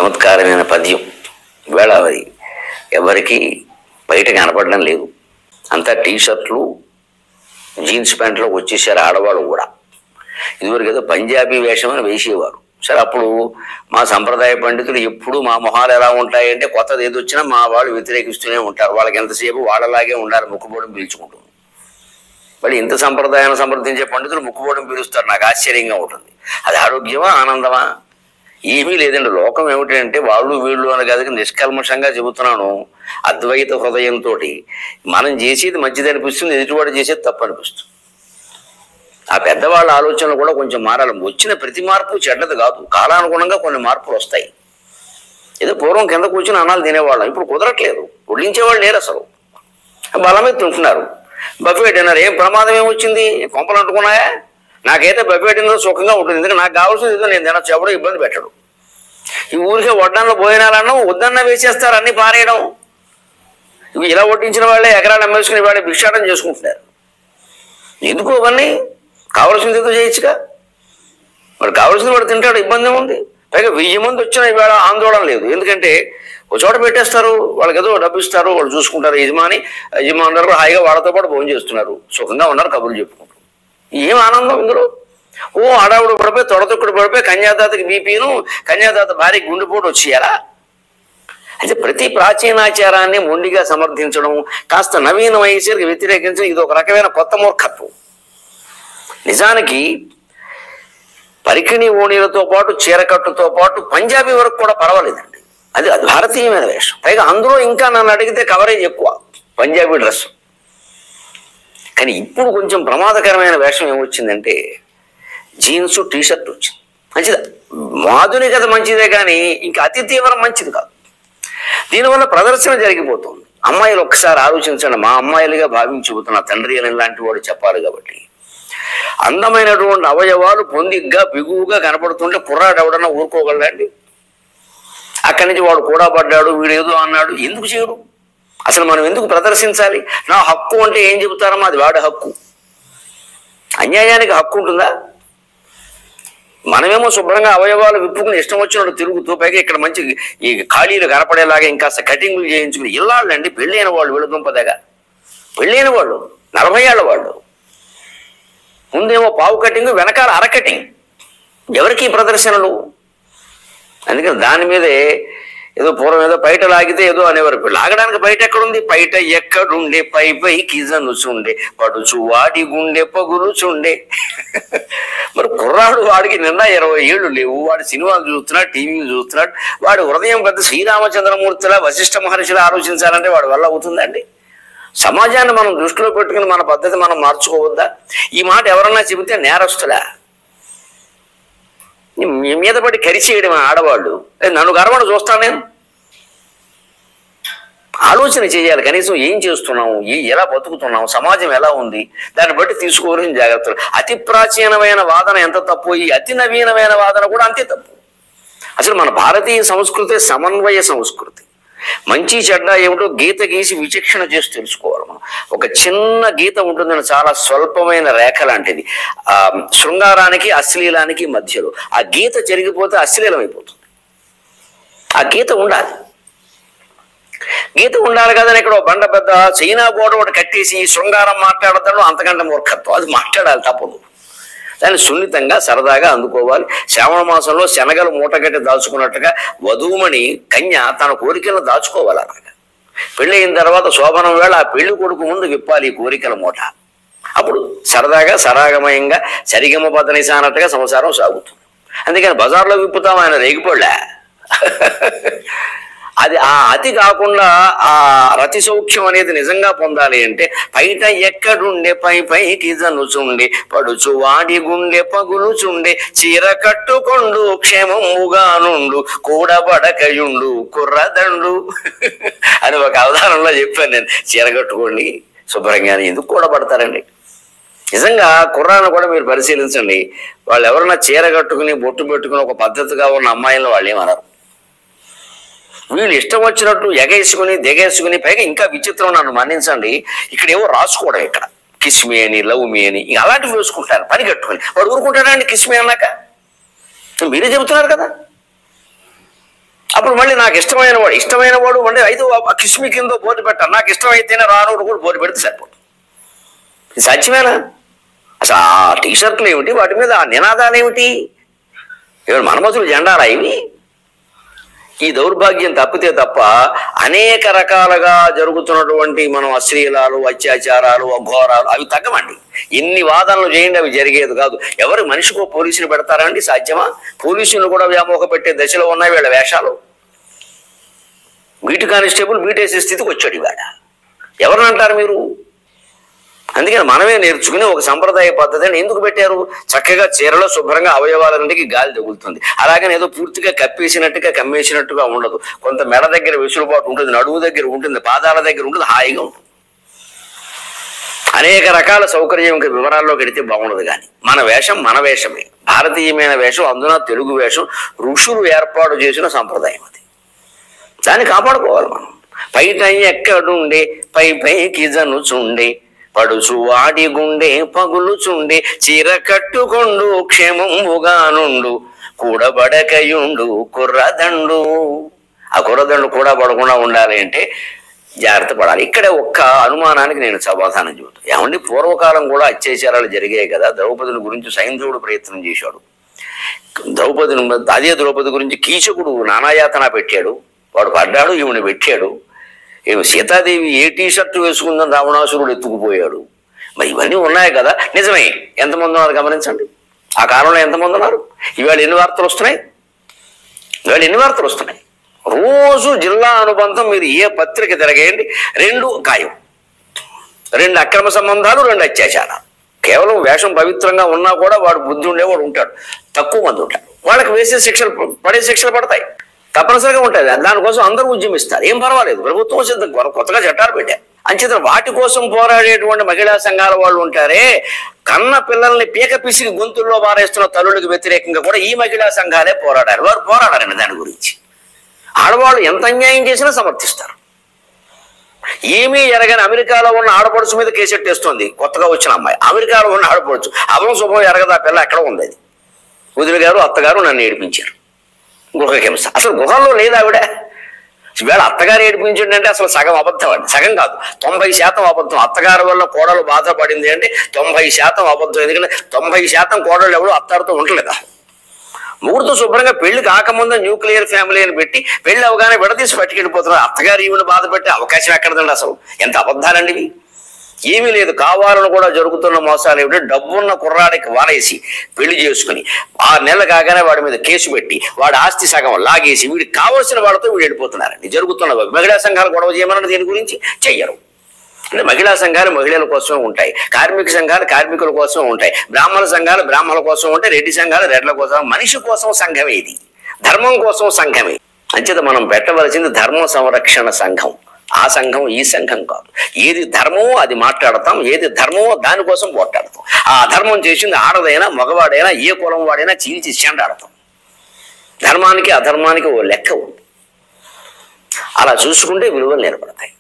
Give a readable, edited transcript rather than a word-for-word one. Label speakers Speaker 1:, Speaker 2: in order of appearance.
Speaker 1: చమత్కారమైన పద్యం. వేళ అది ఎవరికి బయట కనపడడం లేదు. అంతా టీషర్ట్లు జీన్స్ ప్యాంట్లో వచ్చేసారు ఆడవాళ్ళు కూడా. ఇదివరకు ఏదో పంజాబీ వేషం అని వేసేవారు. సరే, అప్పుడు మా సంప్రదాయ పండితులు ఎప్పుడు మా మొహాలు ఎలా ఉంటాయంటే కొత్తది ఏది వచ్చినా మా వాళ్ళు వ్యతిరేకిస్తూనే ఉంటారు. వాళ్ళకి ఎంతసేపు వాళ్ళలాగే ఉండాలి, ముక్కుపోవడం పీల్చుకుంటుంది. మళ్ళీ ఇంత సంప్రదాయాన్ని సమర్థించే పండితులు ముక్కుపోవడం పీలుస్తారు. నాకు ఆశ్చర్యంగా ఉంటుంది. అది ఆరోగ్యమా, ఆనందమా? ఏమీ లేదండి. లోకం ఏమిటంటే వాళ్ళు వీళ్ళు అని కాదు, నిష్కల్మషంగా చెబుతున్నాను. అద్వైత హృదయంతో మనం చేసేది మంచిది అనిపిస్తుంది, ఎదుటివాడు చేసేది తప్పు అనిపిస్తుంది. ఆ పెద్దవాళ్ళ ఆలోచనలు కూడా కొంచెం మారాలి. వచ్చిన ప్రతి మార్పు చెడ్డది కాదు. కాలానుగుణంగా కొన్ని మార్పులు వస్తాయి. ఏదో పూర్వం కింద కూర్చుని అన్నాలు తినేవాళ్ళం, ఇప్పుడు కుదరట్లేదు. వడ్డించేవాళ్ళు లేరు అసలు. బలమే తింటున్నారు. Buffet dinner. ఏం ప్రమాదం ఏమొచ్చింది? కొంపలు అంటుకున్నాయా? నాకైతే బఫే డిన్నర్ సుఖంగా ఉంటుంది. ఎందుకంటే నాకు కావాల్సింది ఏదో నేను తినచ్చు, ఎవడో ఇబ్బంది పెట్టడు. ఈ ఊరికే వడ్డాల్లో భోజనాలన్నా వద్దన్నా వేసేస్తారు, అన్ని పారేయడం. ఇవి ఇలా వడ్డించిన వాళ్ళే ఎకరాలు అమ్మేసుకుని వాళ్ళే భిక్షాటం చేసుకుంటున్నారు. ఎందుకు అవన్నీ? కావాల్సింది ఏదో చేయొచ్చుగా. మరి కావాల్సింది వాడు తింటాడు, ఇబ్బంది ఏముంది? పైగా 1000 మంది వచ్చినా ఇవాళ ఆందోళన లేదు. ఎందుకంటే ఒక చోట పెట్టేస్తారు, వాళ్ళకి ఏదో డబ్బు ఇస్తారు, వాళ్ళు చూసుకుంటారు. యజమానులు కూడా హాయిగా వాళ్ళతో పాటు భోజనం చేస్తున్నారు, సుఖంగా ఉన్నారు, కబుర్లు చెప్పుకుంటారు. ఏం ఆనందం ఇందులో? ఓ ఆడావుడు పడిపోయి తొడతొక్కుడు పడిపోయి కన్యాదాతకి బీపీను, కన్యాదాత భార్యకి గుండెపోటు వచ్చేయాలా? అయితే ప్రతి ప్రాచీనాచారాన్ని మొండిగా సమర్థించడం, కాస్త నవీన వయసుకి వ్యతిరేకించడం, ఇది ఒక రకమైన కొత్త మూర్ఖత్వం. నిజానికి పరికిణి ఓణీలతో పాటు చీరకట్టుతో పాటు పంజాబీ వరకు కూడా పర్వాలేదండి. అది భారతీయమైన వేషం. పైగా అందులో ఇంకా నన్ను అడిగితే కవరేజ్ ఎక్కువ, పంజాబీ డ్రెస్. కానీ ఇప్పుడు కొంచెం ప్రమాదకరమైన వేషం ఏమొచ్చిందంటే జీన్స్ టీషర్ట్ వచ్చింది. మంచిదా? ఆధునికత మంచిదే, కానీ ఇంకా అతి తీవ్రం మంచిది కాదు. దీనివల్ల ప్రదర్శన జరిగిపోతుంది. అమ్మాయిలు ఒక్కసారి ఆలోచించండి. మా అమ్మాయిలుగా భావించి చెబుతున్న తండ్రి అని లాంటి వాడు చెప్పాలి కాబట్టి, అందమైనటువంటి అవయవాలు పొందిగ్గా బిగువుగా కనపడుతుంటే కుర్రాడు ఎవడన్నా ఊరుకోగలడండి? అక్కడి నుంచి వాడు కూడా పడ్డాడు, వీడు ఏదో అన్నాడు, ఎందుకు చేయడు? అసలు మనం ఎందుకు ప్రదర్శించాలి? నా హక్కు అంటే ఏం చెబుతారమ్మా? అది వాడి హక్కు. అన్యాయానికి హక్కు ఉంటుందా? మనమేమో శుభ్రంగా అవయవాలు విప్పుకుని ఇష్టం వచ్చినట్టు తిరుగుతూ, పైగా ఇక్కడ మంచి ఈ ఖాళీలు కనపడేలాగా ఇంకా కటింగ్లు చేయించుకుని ఇల్లాళ్ళండి. పెళ్ళైన వాళ్ళు వెళుతుంపదగా, పెళ్ళైన వాళ్ళు 40 ఏళ్ల వాళ్ళు, ముందేమో పావు కటింగ్, వెనకాల అర కటింగ్. ఎవరికి ప్రదర్శనలు? అందుకని దాని మీదే ఏదో పూర్వం ఏదో బయట లాగితే ఏదో అనేవారు. లాగడానికి బయట ఎక్కడుంది? బయట ఎక్కడుండే పై పైకి జనుచుండే పడుచు వాడి గుండె పగులుచుండే. మరి కుర్రాడు, వాడికి నిన్న 20 ఏళ్ళు లేవు, వాడు సినిమాలు చూస్తున్నాడు, టీవీలు చూస్తున్నాడు. వాడు హృదయం పెద్ద శ్రీరామచంద్రమూర్తిలా వశిష్ఠ మహర్షిలా ఆలోచించాలంటే వాడి వల్ల అవుతుందండి? సమాజాన్ని మనం దృష్టిలో పెట్టుకుని మన పద్ధతి మనం మార్చుకోవద్దా? ఈ మాట ఎవరన్నా చెబితే నేరస్తులా? మీద పడి కరిచేయడం ఆడవాళ్ళు. నన్ను గర్వను చూస్తాను నేను. ఆలోచన చేయాలి. కనీసం ఏం చేస్తున్నాము, ఎలా బతుకుతున్నాము, సమాజం ఎలా ఉంది, దాన్ని బట్టి తీసుకోవాల్సిన జాగ్రత్తలు. అతి ప్రాచీనమైన వాదన ఎంత తప్పు, ఈ అతి నవీనమైన వాదన కూడా అంతే తప్పు. అసలు మన భారతీయ సంస్కృతి సమన్వయ సంస్కృతి. మంచి చెడ్డ ఏమిటో గీత గీసి విచక్షణ చేసి తెలుసుకోవాలి మనం. ఒక చిన్న గీత ఉంటుందని, చాలా స్వల్పమైన రేఖ లాంటిది, శృంగారానికి అశ్లీలానికి మధ్యలో. ఆ గీత జరిగిపోతే అశ్లీలం అయిపోతుంది. ఆ గీత ఉండాలి. గీత ఉండాలి కదని ఇక్కడ బండ పెద్ద చైనా గోడ ఒకటి కట్టేసి శృంగారం మాట్లాడతాడు, అంతకంటే మూర్ఖత్వం. అది మాట్లాడాలి, తప్పదు. దాన్ని సున్నితంగా సరదాగా అందుకోవాలి. శ్రావణ మాసంలో శనగలు మూటగట్టి దాచుకున్నట్టుగా వధూమణి కన్య తన కోరికలను దాచుకోవాలి. అలాగా పెళ్ళి అయిన తర్వాత శోభనం వేళ ఆ పెళ్లి కొడుకు ముందు విప్పాలి ఈ కోరికల మూట. అప్పుడు సరదాగా సరాగమయంగా సరిగమ పదనిసా అన్నట్టుగా సంసారం సాగుతుంది. అందుకని బజార్లో విప్పుతాం, ఆయన రేగిపోళ్ళా. అది ఆ అతి కాకుండా ఆ రతి సౌఖ్యం అనేది నిజంగా పొందాలి అంటే బయట ఎక్కడుండే పై పైకి జనుచుండే పడుచు వాడి గుండె పగులుచుండే చీర కట్టుకొండు క్షేమముగా నుండు కూడబడకయుండు కుర్రదండు అని ఒక అవధానంలో చెప్పాను నేను. చీర కట్టుకోండి శుభ్రంగా. ఎందుకు కూడబడతారండి? నిజంగా కుర్రాన్ని కూడా మీరు పరిశీలించండి. వాళ్ళు ఎవరన్నా చీర కట్టుకుని బొట్టు పెట్టుకుని ఒక పద్ధతిగా ఉన్న అమ్మాయిలను వాళ్ళు ఏమన్నారు. వీళ్ళు ఇష్టం వచ్చినట్టు ఎగేసుకుని దిగేసుకుని, పైగా ఇంకా విచిత్రం, నన్ను మన్నించండి, ఇక్కడ ఏవో రాసుకోవడం, ఇక్కడ కిస్మి అని, లవ్ మీ అని, అలాంటివి వేసుకుంటారు పని కట్టుకుని. వాడు ఊరుకుంటాడా అండి కిస్మి అన్నాక? మీరే చెబుతున్నారు కదా. ఆ అప్పుడు మళ్ళీ నాకు ఇష్టమైన వాడు అంటే అయితే కిస్మి కింద బోర్డు పెట్టాను, నాకు ఇష్టమైతేనే రానుడు కూడా బోర్డు పెడితే సరిపోతుంది. ఇది సత్యమేనా? అసలు ఆ టీషర్ట్లు ఏమిటి, వాటి మీద ఆ నినాదాలు ఏమిటి? ఏమైనా మన్మథులు జెండాలా ఇవి? ఈ దౌర్భాగ్యం తప్పితే తప్ప అనేక రకాలుగా జరుగుతున్నటువంటి మనం అశ్లీలాలు, అత్యాచారాలు, అఘోరాలు అవి తగ్గమండి. ఎన్ని వాదనలు చేయండి అవి జరిగేది కాదు. ఎవరు మనిషికో పోలీసులు పెడతారా అండి? సాధ్యమా? పోలీసులు కూడా వ్యామోహ పెట్టే దశలో ఉన్నాయి వీళ్ళ వేషాలు. బీటు కానిస్టేబుల్ బీటేసే స్థితికి వచ్చాడు ఇవాడ. ఎవరిని అంటారు మీరు? అందుకని మనమే నేర్చుకుని ఒక సంప్రదాయ పద్ధతిని ఎందుకు పెట్టారు? చక్కగా చీరలో శుభ్రంగా అవయవాలన్నిటికీ గాలి తగులుతుంది. అలాగని ఏదో పూర్తిగా కప్పేసినట్టుగా కమ్మేసినట్టుగా ఉండదు. కొంత మెడ దగ్గర వెసులుబాటు ఉంటుంది, నడుము దగ్గర ఉంటుంది, పాదాల దగ్గర ఉంటుంది, హాయిగా ఉంటుంది. అనేక రకాల సౌకర్యం వివరాల్లో గడితే బాగుండదు. కానీ మన వేషం మన వేషమే, భారతీయమైన వేషం, అందున తెలుగు వేషం ఋషులు ఏర్పాటు చేసిన సంప్రదాయం. అది దాన్ని కాపాడుకోవాలి మనం. పైట ఎక్కడుండే పైకి జనుచుండే పడుచు వాడి గుండె పగులుచుండే చీర కట్టుకొండు క్షేమంబుగా నుండు కూడబడకయుండు కుర్రదండు. ఆ కుర్రదండు కూడా పడకుండా ఉండాలి అంటే జాగ్రత్త పడాలి. ఇక్కడే ఒక్క అనుమానానికి నేను సమాధానం చెబుతాను. ఏమండి, పూర్వకాలం కూడా అత్యాచారాలు జరిగాయి కదా. ద్రౌపదిని గురించి సైంధవుడు ప్రయత్నం చేశాడు. అదే ద్రౌపది గురించి కీచకుడు నానాయాతన పెట్టాడు. వాడు పడ్డాడు, ఈవిని పెట్టాడు. సీతాదేవి ఏ టీషర్ట్ వేసుకుందని రావణాసురుడు ఎత్తుకుపోయాడు. మరి ఇవన్నీ ఉన్నాయి కదా. నిజమే, ఎంతమంది ఉన్నారు గమనించండి. ఆ కాలంలో ఎంతమంది ఉన్నారు? ఇవాళ ఎన్ని వార్తలు వస్తున్నాయి? రోజు జిల్లా అనుబంధం మీరు ఏ పత్రిక తిరగేయండి, 2 ఖాయం. 2 అక్రమ సంబంధాలు, 2 అత్యాచారాలు. కేవలం వేషం పవిత్రంగా ఉన్నా కూడా వాడు బుద్ధి ఉండేవాడు ఉంటాడు, తక్కువ మంది ఉంటాడు. వాళ్ళకి వేసే శిక్షలు పడతాయి, తప్పనిసరిగా ఉంటుంది. దానికోసం అందరూ ఉద్యమిస్తారు, ఏం పర్వాలేదు. ప్రభుత్వం సిద్ధం, కొత్తగా చట్టాలు పెట్టారు. అంచేత వాటి కోసం పోరాడేటువంటి మహిళా సంఘాల వాళ్ళు ఉంటారే, కన్న పిల్లల్ని పీక పిసికి గొంతుల్లో పారేస్తున్న తల్లులకు వ్యతిరేకంగా కూడా ఈ మహిళా సంఘాలే పోరాడారు. వారు పోరాడారండి దాని గురించి. ఆడవాళ్ళు ఎంత అన్యాయం చేసినా సమర్థిస్తారు. ఏమీ ఎరగని అమెరికాలో ఉన్న ఆడపడుచు మీద కేసెట్టేస్తోంది కొత్తగా వచ్చిన అమ్మాయి. అమెరికాలో ఉన్న ఆడపడుచు అవం శుభం ఎరగదా పిల్ల ఎక్కడ ఉంది. అది వదిలి గారు అత్తగారు నన్ను ఏడిపించారు. గృహహింస అసలు గుహల్లో లేదు ఆవిడ. ఈవేళ అత్తగారు ఏడిపించండి అంటే అసలు సగం అబద్ధం అండి. సగం కాదు, 90% అబద్ధం. అత్తగారి వల్ల కోడలు బాధపడింది అంటే 90% అబద్ధం. ఎందుకంటే 90% కోడలు ఎవరు అత్తారితో ఉండలేదా? ముగ్గురితో శుభ్రంగా పెళ్లి కాకముందే న్యూక్లియర్ ఫ్యామిలీ అని పెట్టి పెళ్లి అవగానే విడదీసి పట్టుకెళ్ళిపోతున్నారు. అత్తగారు ఈవిని బాధ పెట్టే అవకాశం ఎక్కడదండి? అసలు ఎంత అబద్ధాలండి ఇవి. ఏమీ లేదు. కావాలని కూడా జరుగుతున్న మోసాలు ఏమిటంటే డబ్బున్న కుర్రాడికి వారేసి పెళ్లి చేసుకుని 6 నెలలు కాగానే వాడి మీద కేసు పెట్టి వాడి ఆస్తి సగం లాగేసి వీడికి కావాల్సిన వాళ్ళతో వీడు వెళ్ళిపోతున్నారండి. జరుగుతున్న మహిళా సంఘాలు గొడవ చేయమని దీని గురించి చెయ్యరు. అంటే మహిళా సంఘాలు మహిళల కోసమే ఉంటాయి, కార్మిక సంఘాలు కార్మికుల కోసం ఉంటాయి, బ్రాహ్మణ సంఘాలు బ్రాహ్మణుల కోసం ఉంటాయి, రెడ్డి సంఘాలు రెడ్ల కోసం. మనిషి కోసం సంఘమే ఇది, ధర్మం కోసం సంఘమే. అంచేత మనం పెట్టవలసింది ధర్మ సంరక్షణ సంఘం. ఆ సంఘం ఈ సంఘం కాదు. ఏది ధర్మమో అది మాట్లాడతాం, ఏది ధర్మమో దానికోసం పోట్లాడతాం. ఆ ధర్మం చేసింది ఆడదైనా మగవాడైనా ఏ కులం వాడైనా చీల్చి చెండాడతాం. ధర్మానికి అధర్మానికి ఓ లెక్క ఉంది. అలా చూసుకుంటే విలువలు నిలబడతాయి.